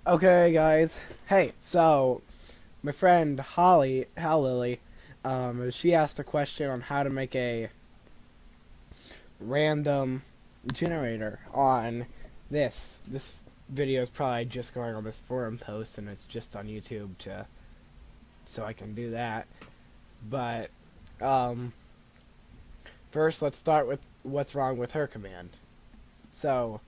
Okay, guys. Hey, so my friend Lily, she asked a question on how to make a random generator on this. This video is probably just going on this forum post, and it's just on YouTube so I can do that. But um, first, let's start with what's wrong with her command. So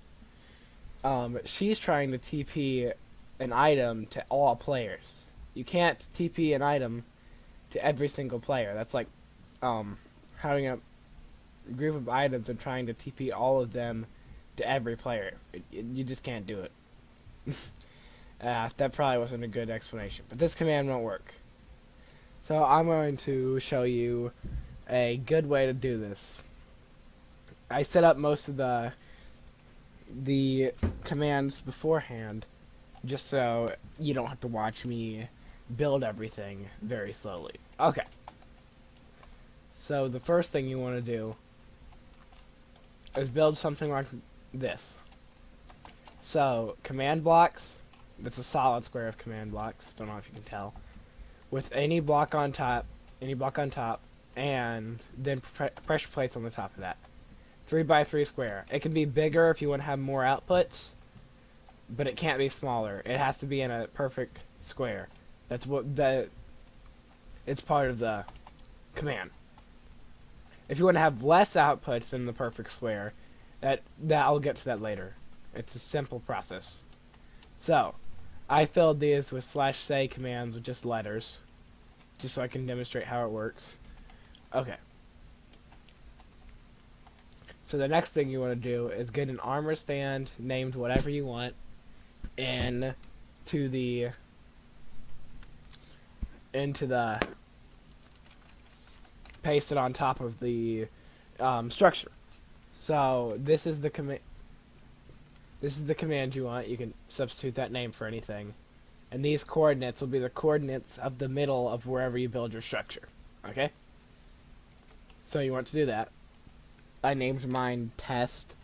she's trying to TP an item to all players. You can't TP an item to every single player. That's like having a group of items and trying to TP all of them to every player. You just can't do it. That probably wasn't a good explanation, but this command won't work. So I'm going to show you a good way to do this. I set up most of the commands beforehand just so you don't have to watch me build everything very slowly. Okay. So the first thing you want to do is build something like this. So command blocks, that's a solid square of command blocks, don't know if you can tell, with any block on top, and then pressure plates on the top of that. 3x3 square. It can be bigger if you want to have more outputs, but it can't be smaller. It has to be in a perfect square. That's what it's part of the command. If you want to have less outputs than the perfect square, that I'll get to that later. It's a simple process. So, I filled these with /say commands with just letters, just so I can demonstrate how it works. Okay. So the next thing you want to do is get an armor stand named whatever you want into the paste it on top of the structure. So this is the command. This is the command you want. You can substitute that name for anything, and these coordinates will be the coordinates of the middle of wherever you build your structure. Okay. So you want to do that. I named mine test.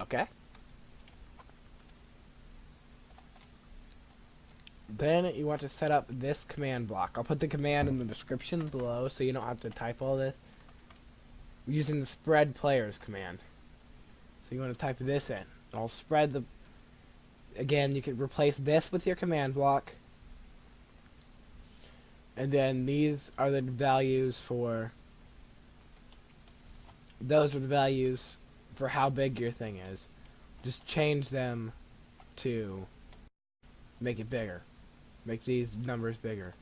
Okay. Then you want to set up this command block. I'll put the command in the description below so you don't have to type all this. Using the spreadplayers command. So you want to type this in. I'll spread the... Again, you can replace this with your command block. And then these are the values for... Those are the values for how big your thing is. Just change them to make it bigger. Make these numbers bigger.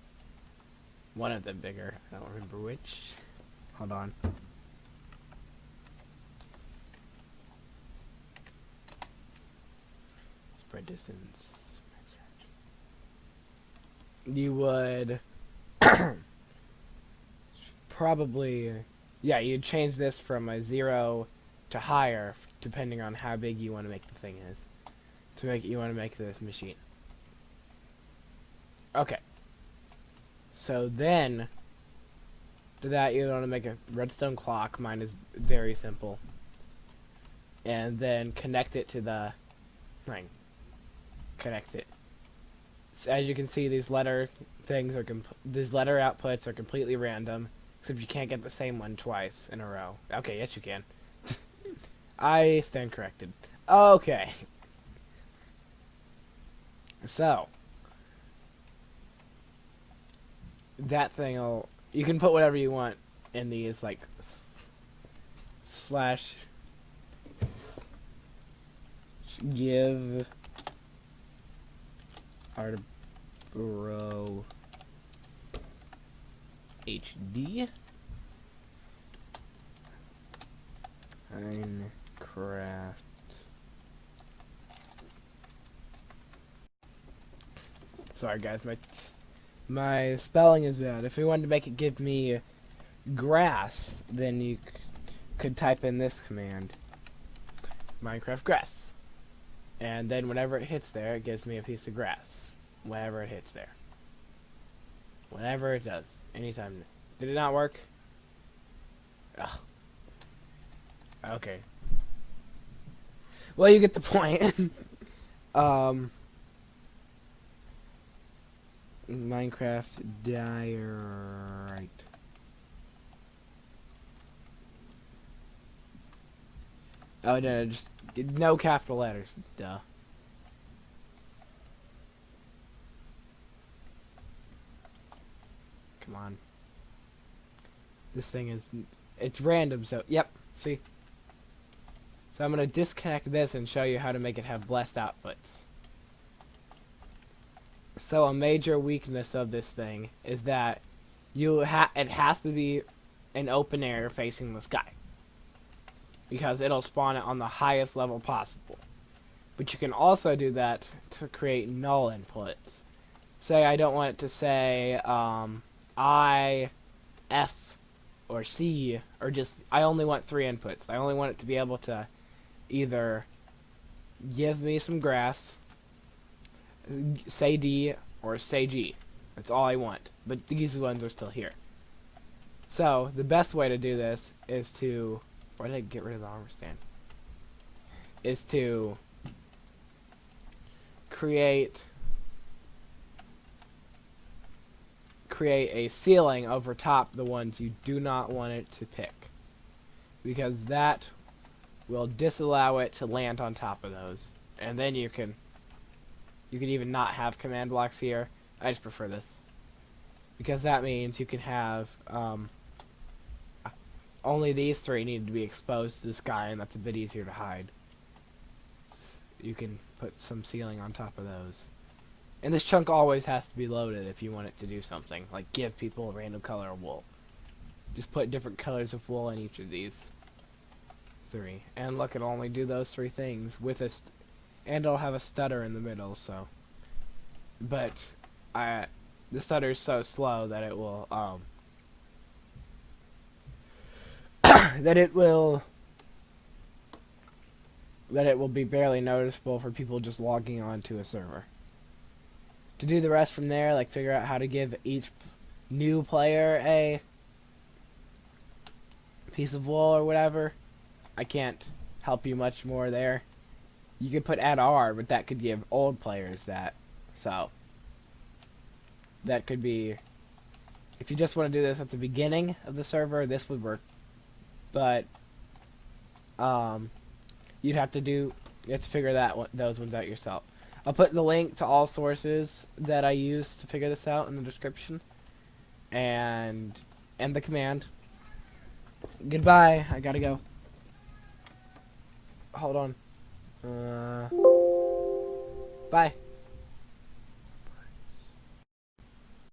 One of them bigger. I don't remember which. Hold on. Spread distance. You would probably... Yeah, you'd change this from a 0 to higher, depending on how big you want to make the thing is. You want to make this machine. Okay. So then, to that you want to make a redstone clock. Mine is very simple. And then connect it to the thing. Connect it. So as you can see, these letter outputs are completely random, except you can't get the same one twice in a row. Okay, yes you can. I stand corrected. Okay. So that thing you can put whatever you want in these, like slash give Artbro HD Minecraft sorry guys, my spelling is bad. If you wanted to make it give me grass, then you could type in this command, Minecraft grass. And then whenever it hits there, it gives me a piece of grass. Whenever it hits there. Whenever it does. Anytime. Did it not work? Ugh. Okay. Well, you get the point. Minecraft diorite. Oh no, just no capital letters. Duh. Come on. This thing is, it's random, so, yep, see? So I'm going to disconnect this and show you how to make it have less outputs. So a major weakness of this thing is that it has to be an open area facing the sky, because it'll spawn it on the highest level possible. But you can also do that to create null inputs. Say I don't want it to say I, F, or C, or just, I only want 3 inputs. I only want it to be able to either give me some grass, say D, or say G. That's all I want. But these ones are still here. So, the best way to do this is to, why did I get rid of the armor stand? Is to create a ceiling over top the ones you do not want it to pick, because that will disallow it to land on top of those. And then you can even not have command blocks here. I just prefer this, because that means you can have only these 3 need to be exposed to the sky, and that's a bit easier to hide. You can put some ceiling on top of those. And this chunk always has to be loaded if you want it to do something, like give people a random color of wool. Just put different colors of wool in each of these 3. And look, it'll only do those 3 things with a and it'll have a stutter in the middle, so. But the stutter is so slow that it will that it will be barely noticeable for people just logging on to a server. To do the rest from there, like figure out how to give each new player a piece of wool or whatever, I can't help you much more there. You could put add R, but that could give old players that. So that could be, if you just want to do this at the beginning of the server, this would work. But you have to figure those ones out yourself. I'll put the link to all sources that I use to figure this out in the description, and the command. Goodbye. I gotta go. Hold on. Bye.